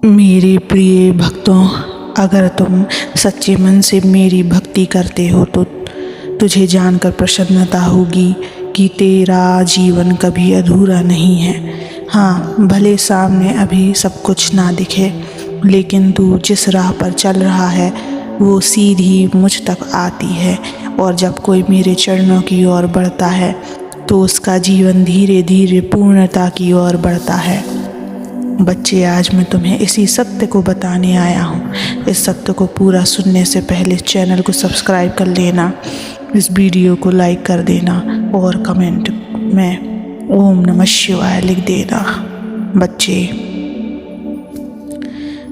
मेरे प्रिय भक्तों, अगर तुम सच्चे मन से मेरी भक्ति करते हो तो तुझे जानकर प्रसन्नता होगी कि तेरा जीवन कभी अधूरा नहीं है। हाँ, भले सामने अभी सब कुछ ना दिखे, लेकिन तू जिस राह पर चल रहा है वो सीधी मुझ तक आती है। और जब कोई मेरे चरणों की ओर बढ़ता है तो उसका जीवन धीरे धीरे पूर्णता की ओर बढ़ता है। बच्चे, आज मैं तुम्हें इसी सत्य को बताने आया हूँ। इस सत्य को पूरा सुनने से पहले चैनल को सब्सक्राइब कर लेना, इस वीडियो को लाइक कर देना और कमेंट में ओम नमः शिवाय लिख देना। बच्चे,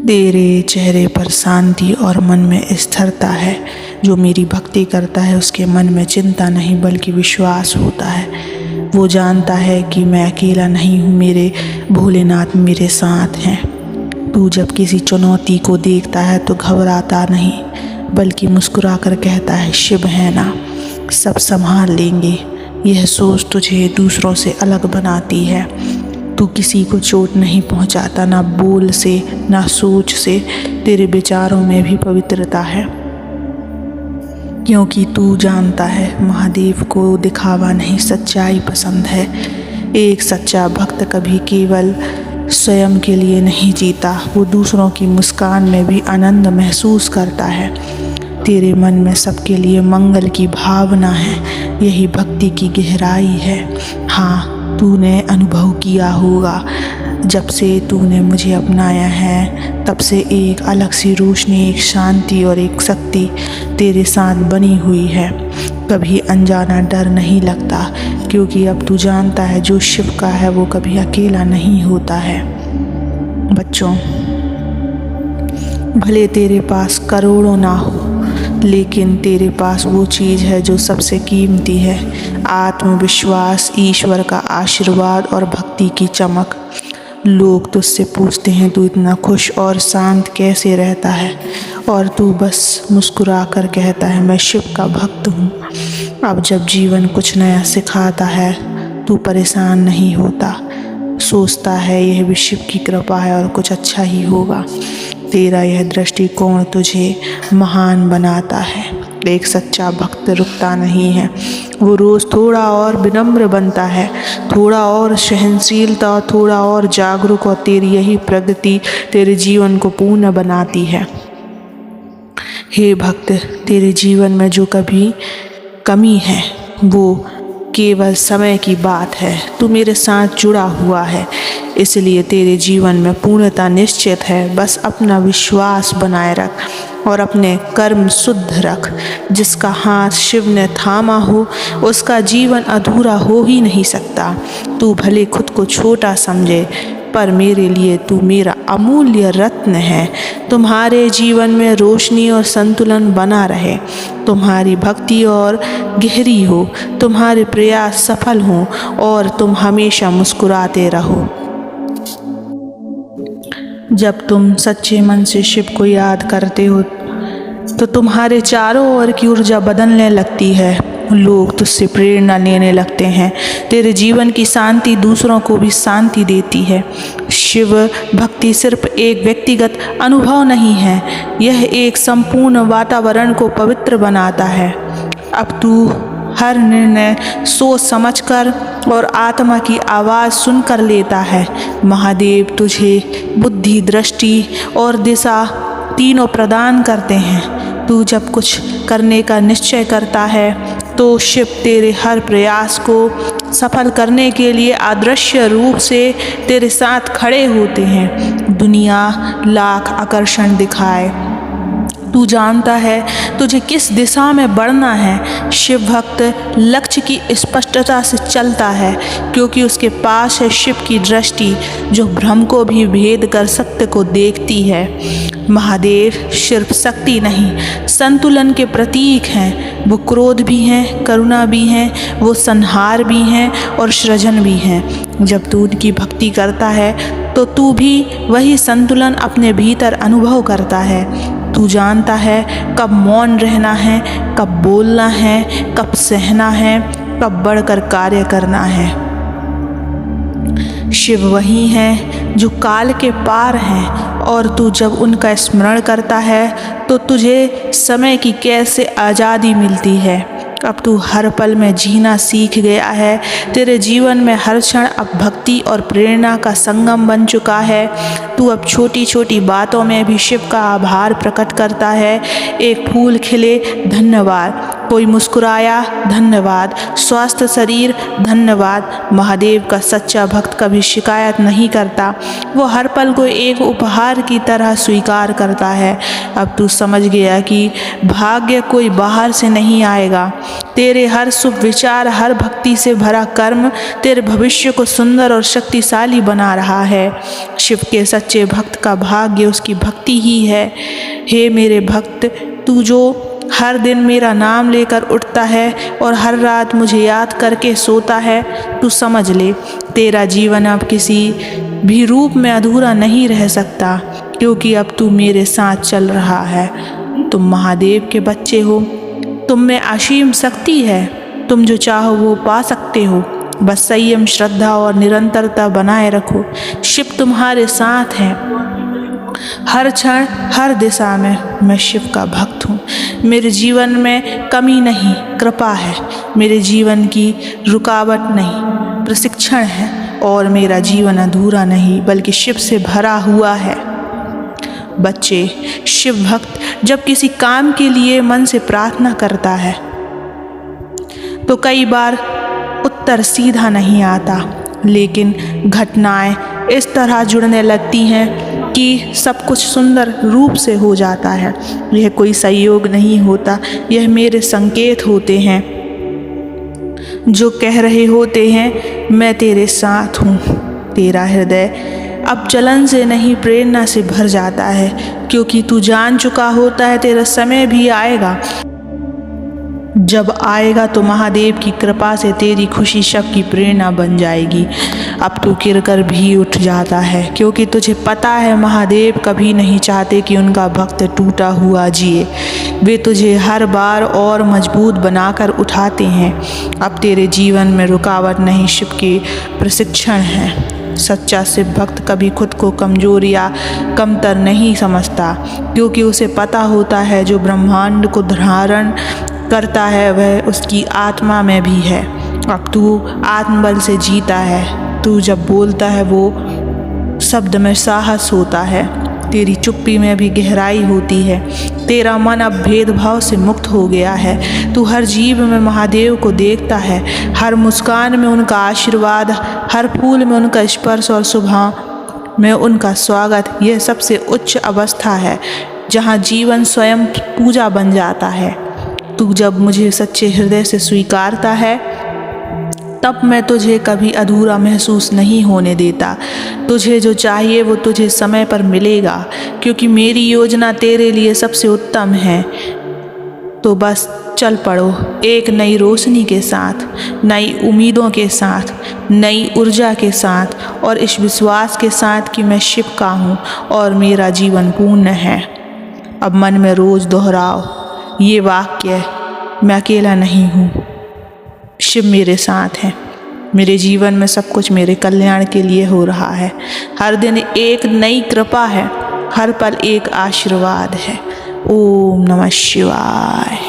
तेरे चेहरे पर शांति और मन में स्थिरता है। जो मेरी भक्ति करता है उसके मन में चिंता नहीं बल्कि विश्वास होता है। वो जानता है कि मैं अकेला नहीं हूँ, मेरे भोलेनाथ मेरे साथ हैं। तू जब किसी चुनौती को देखता है तो घबराता नहीं बल्कि मुस्कुरा कर कहता है, शिव है ना, सब संभाल लेंगे। यह सोच तुझे दूसरों से अलग बनाती है। तू किसी को चोट नहीं पहुंचाता, ना बोल से ना सोच से। तेरे विचारों में भी पवित्रता है, क्योंकि तू जानता है महादेव को दिखावा नहीं सच्चाई पसंद है। एक सच्चा भक्त कभी केवल स्वयं के लिए नहीं जीता, वो दूसरों की मुस्कान में भी आनंद महसूस करता है। तेरे मन में सबके लिए मंगल की भावना है, यही भक्ति की गहराई है। हाँ, तूने अनुभव किया होगा, जब से तूने मुझे अपनाया है तब से एक अलग सी रोशनी, एक शांति और एक शक्ति तेरे साथ बनी हुई है। कभी अनजाना डर नहीं लगता, क्योंकि अब तू जानता है जो शिव का है वो कभी अकेला नहीं होता है। बच्चों, भले तेरे पास करोड़ों ना हो, लेकिन तेरे पास वो चीज़ है जो सबसे कीमती है, आत्मविश्वास, ईश्वर का आशीर्वाद और भक्ति की चमक। लोग तुझसे पूछते हैं तू इतना खुश और शांत कैसे रहता है, और तू बस मुस्कुरा कर कहता है, मैं शिव का भक्त हूँ। अब जब जीवन कुछ नया सिखाता है तू परेशान नहीं होता, सोचता है यह भी शिव की कृपा है और कुछ अच्छा ही होगा। तेरा यह दृष्टिकोण तुझे महान बनाता है। एक सच्चा भक्त रुकता नहीं है, वो रोज़ थोड़ा और विनम्र बनता है, थोड़ा और सहनशीलता और थोड़ा और जागरूक, और तेरी यही प्रगति तेरे जीवन को पूर्ण बनाती है। हे भक्त, तेरे जीवन में जो कभी कमी है वो केवल समय की बात है। तू मेरे साथ जुड़ा हुआ है, इसलिए तेरे जीवन में पूर्णता निश्चित है। बस अपना विश्वास बनाए रख और अपने कर्म शुद्ध रख। जिसका हाथ शिव ने थामा हो उसका जीवन अधूरा हो ही नहीं सकता। तू भले खुद को छोटा समझे, पर मेरे लिए तू मेरा अमूल्य रत्न है। तुम्हारे जीवन में रोशनी और संतुलन बना रहे, तुम्हारी भक्ति और गहरी हो, तुम्हारे प्रयास सफल हों और तुम हमेशा मुस्कुराते रहो। जब तुम सच्चे मन से शिव को याद करते हो तो तुम्हारे चारों ओर की ऊर्जा बदलने लगती है। लोग तुझसे प्रेरणा लेने लगते हैं। तेरे जीवन की शांति दूसरों को भी शांति देती है। शिव भक्ति सिर्फ एक व्यक्तिगत अनुभव नहीं है, यह एक संपूर्ण वातावरण को पवित्र बनाता है। अब तू हर निर्णय सोच समझकर और आत्मा की आवाज़ सुनकर लेता है। महादेव तुझे बुद्धि, दृष्टि और दिशा तीनों प्रदान करते हैं। तू जब कुछ करने का निश्चय करता है तो शिव तेरे हर प्रयास को सफल करने के लिए अदृश्य रूप से तेरे साथ खड़े होते हैं। दुनिया लाख आकर्षण दिखाए, तू जानता है तुझे किस दिशा में बढ़ना है। शिव भक्त लक्ष्य की स्पष्टता से चलता है, क्योंकि उसके पास है शिव की दृष्टि जो भ्रम को भी भेद कर सत्य को देखती है। महादेव सिर्फ शक्ति नहीं, संतुलन के प्रतीक हैं। वो क्रोध भी हैं, करुणा भी हैं, वो संहार भी हैं और सृजन भी हैं। जब तू उनकी भक्ति करता है तो तू भी वही संतुलन अपने भीतर अनुभव करता है। तू जानता है कब मौन रहना है, कब बोलना है, कब सहना है, कब बढ़कर कार्य करना है। शिव वही हैं जो काल के पार हैं और तू जब उनका स्मरण करता है तो तुझे समय की कैसे आज़ादी मिलती है। अब तू हर पल में जीना सीख गया है। तेरे जीवन में हर क्षण अब भक्ति और प्रेरणा का संगम बन चुका है। तू अब छोटी छोटी बातों में भी शिव का आभार प्रकट करता है। एक फूल खिले, धन्यवाद। कोई मुस्कुराया, धन्यवाद। स्वस्थ शरीर, धन्यवाद। महादेव का सच्चा भक्त कभी शिकायत नहीं करता। वो हर पल को एक उपहार की तरह स्वीकार करता है। अब तू समझ गया कि भाग्य कोई बाहर से नहीं आएगा। तेरे हर शुभ विचार, हर भक्ति से भरा कर्म तेरे भविष्य को सुंदर और शक्तिशाली बना रहा है। शिव के सच्चे भक्त का भाग्य उसकी भक्ति ही है। हे मेरे भक्त, तू जो हर दिन मेरा नाम लेकर उठता है और हर रात मुझे याद करके सोता है, तू समझ ले, तेरा जीवन अब किसी भी रूप में अधूरा नहीं रह सकता, क्योंकि अब तू मेरे साथ चल रहा है। तुम महादेव के बच्चे हो। तुम में असीम शक्ति है। तुम जो चाहो वो पा सकते हो। बस संयम, श्रद्धा और निरंतरता बनाए रखो। शिव तुम्हारे साथ है। हर क्षण, हर दिशा में मैं शिव का भक्त हूँ। मेरे जीवन में कमी नहीं, कृपा है। मेरे जीवन की रुकावट नहीं, प्रशिक्षण है। और मेरा जीवन अधूरा नहीं, बल्कि शिव से भरा हुआ है। बच्चे, शिव भक्त जब किसी काम के लिए मन से प्रार्थना करता है तो कई बार उत्तर सीधा नहीं आता, लेकिन घटनाएं इस तरह जुड़ने लगती हैं कि सब कुछ सुंदर रूप से हो जाता है। यह कोई संयोग नहीं होता, यह मेरे संकेत होते हैं जो कह रहे होते हैं, मैं तेरे साथ हूँ। तेरा हृदय अब जलन से नहीं, प्रेरणा से भर जाता है, क्योंकि तू जान चुका होता है तेरा समय भी आएगा। जब आएगा तो महादेव की कृपा से तेरी खुशी शब की प्रेरणा बन जाएगी। अब तू गिरकर भी उठ जाता है, क्योंकि तुझे पता है महादेव कभी नहीं चाहते कि उनका भक्त टूटा हुआ जिए। वे तुझे हर बार और मजबूत बनाकर उठाते हैं। अब तेरे जीवन में रुकावट नहीं, शिव के प्रशिक्षण है। सच्चा शिव भक्त कभी खुद को कमजोर या कमतर नहीं समझता, क्योंकि उसे पता होता है जो ब्रह्मांड को धारण करता है वह उसकी आत्मा में भी है। अब तू आत्मबल से जीता है। तू जब बोलता है वो शब्द में साहस होता है। तेरी चुप्पी में भी गहराई होती है। तेरा मन अब भेदभाव से मुक्त हो गया है। तू हर जीव में महादेव को देखता है, हर मुस्कान में उनका आशीर्वाद, हर फूल में उनका स्पर्श और सुबह में उनका स्वागत। यह सबसे उच्च अवस्था है जहाँ जीवन स्वयं पूजा बन जाता है। तू जब मुझे सच्चे हृदय से स्वीकारता है तब मैं तुझे कभी अधूरा महसूस नहीं होने देता। तुझे जो चाहिए वो तुझे समय पर मिलेगा, क्योंकि मेरी योजना तेरे लिए सबसे उत्तम है। तो बस चल पड़ो एक नई रोशनी के साथ, नई उम्मीदों के साथ, नई ऊर्जा के साथ, और इस विश्वास के साथ कि मैं शिव का हूँ और मेरा जीवन पूर्ण है। अब मन में रोज दोहराओ ये वाक्य, मैं अकेला नहीं हूँ, शिव मेरे साथ है। मेरे जीवन में सब कुछ मेरे कल्याण के लिए हो रहा है। हर दिन एक नई कृपा है, हर पल एक आशीर्वाद है। ओम नमः शिवाय।